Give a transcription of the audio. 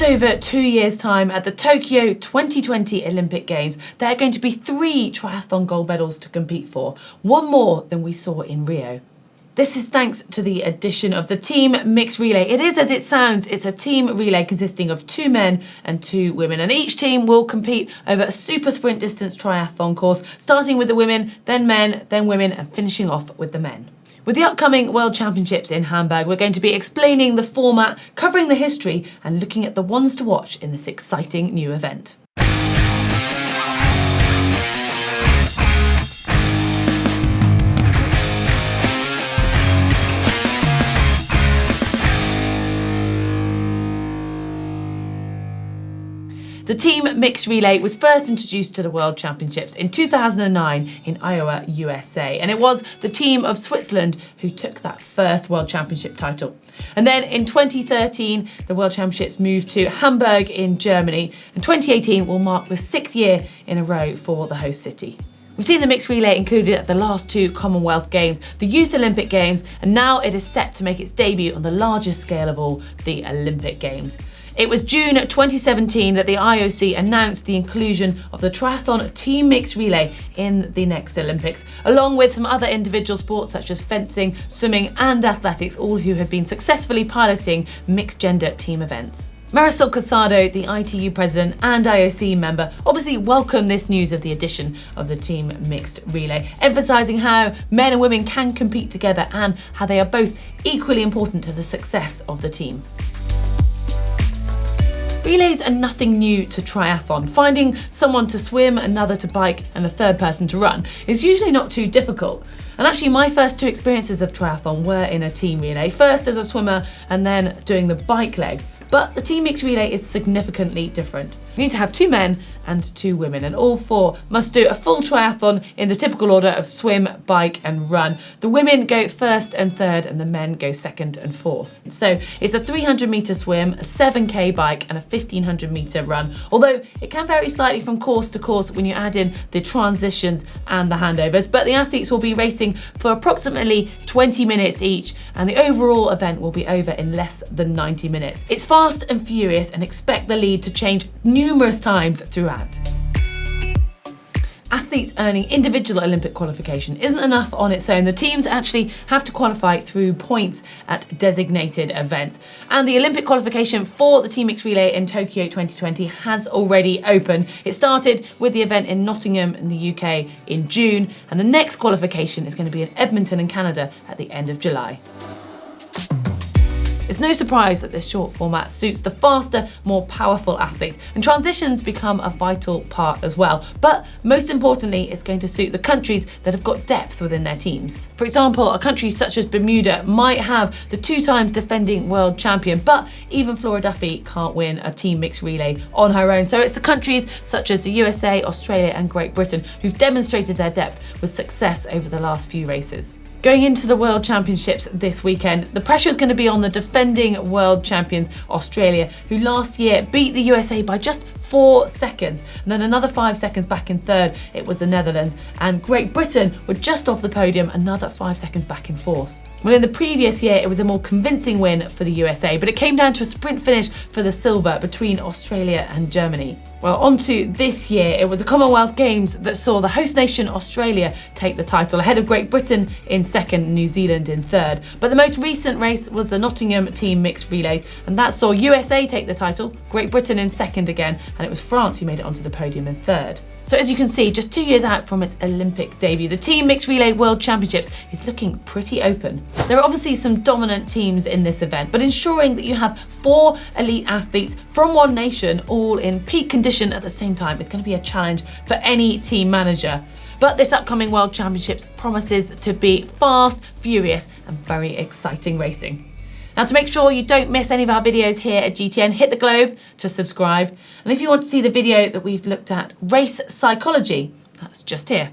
just over 2 years' time at the Tokyo 2020 Olympic Games, there are going to be 3 triathlon gold medals to compete for, one more than we saw in Rio. This is thanks to the addition of the team mixed relay. It is as it sounds, it's a team relay consisting of 2 men and 2 women, and each team will compete over a super sprint distance triathlon course, starting with the women, then men, then women, and finishing off with the men. With the upcoming World Championships in Hamburg, we're going to be explaining the format, covering the history, and looking at the ones to watch in this exciting new event. The team mixed relay was first introduced to the World Championships in 2009 in Iowa, USA, and it was the team of Switzerland who took that first World Championship title. And then in 2013, the World Championships moved to Hamburg in Germany, and 2018 will mark the 6th year in a row for the host city. We've seen the mixed relay included at the last 2 Commonwealth Games, the Youth Olympic Games, and now it is set to make its debut on the largest scale of all, the Olympic Games. It was June 2017 that the IOC announced the inclusion of the triathlon team mixed relay in the next Olympics, along with some other individual sports such as fencing, swimming and athletics, all who have been successfully piloting mixed gender team events. Marisol Casado, the ITU president and IOC member, obviously welcomed this news of the addition of the team mixed relay, emphasising how men and women can compete together and how they are both equally important to the success of the team. Relays are nothing new to triathlon. Finding someone to swim, another to bike and a third person to run is usually not too difficult. And actually my first 2 experiences of triathlon were in a team relay, first as a swimmer and then doing the bike leg. But the team mixed relay is significantly different. You need to have 2 men and 2 women, and all 4 must do a full triathlon in the typical order of swim, bike and run. The women go first and third and the men go second and fourth. So it's a 300-metre swim, a 7k bike and a 1500-metre run, although it can vary slightly from course to course when you add in the transitions and the handovers, but the athletes will be racing for approximately 20 minutes each and the overall event will be over in less than 90 minutes. It's fast and furious and expect the lead to change numerous times throughout. Athletes earning individual Olympic qualification isn't enough on its own. The teams actually have to qualify through points at designated events. And the Olympic qualification for the team mixed relay in Tokyo 2020 has already opened. It started with the event in Nottingham in the UK in June, and the next qualification is going to be in Edmonton in Canada at the end of July. It's no surprise that this short format suits the faster, more powerful athletes, and transitions become a vital part as well. But most importantly, it's going to suit the countries that have got depth within their teams. For example, a country such as Bermuda might have the 2 times defending world champion, but even Flora Duffy can't win a team mixed relay on her own. So it's the countries such as the USA, Australia and Great Britain who've demonstrated their depth with success over the last few races. Going into the World Championships this weekend, the pressure is going to be on the defending world champions, Australia, who last year beat the USA by just 4 seconds. And then another 5 seconds back in third, it was the Netherlands. And Great Britain were just off the podium, another 5 seconds back in fourth. Well, in the previous year, it was a more convincing win for the USA, but it came down to a sprint finish for the silver between Australia and Germany. Well, on to this year, it was the Commonwealth Games that saw the host nation Australia take the title, ahead of Great Britain in second, New Zealand in third. But the most recent race was the Nottingham team mixed relays, and that saw USA take the title, Great Britain in second again, and it was France who made it onto the podium in third. So as you can see, just 2 years out from its Olympic debut, the Team Mixed Relay World Championships is looking pretty open. There are obviously some dominant teams in this event, but ensuring that you have 4 elite athletes from one nation all in peak condition at the same time is going to be a challenge for any team manager. But this upcoming World Championships promises to be fast, furious and very exciting racing. Now, to make sure you don't miss any of our videos here at GTN, hit the globe to subscribe. And if you want to see the video that we've looked at, race psychology, that's just here.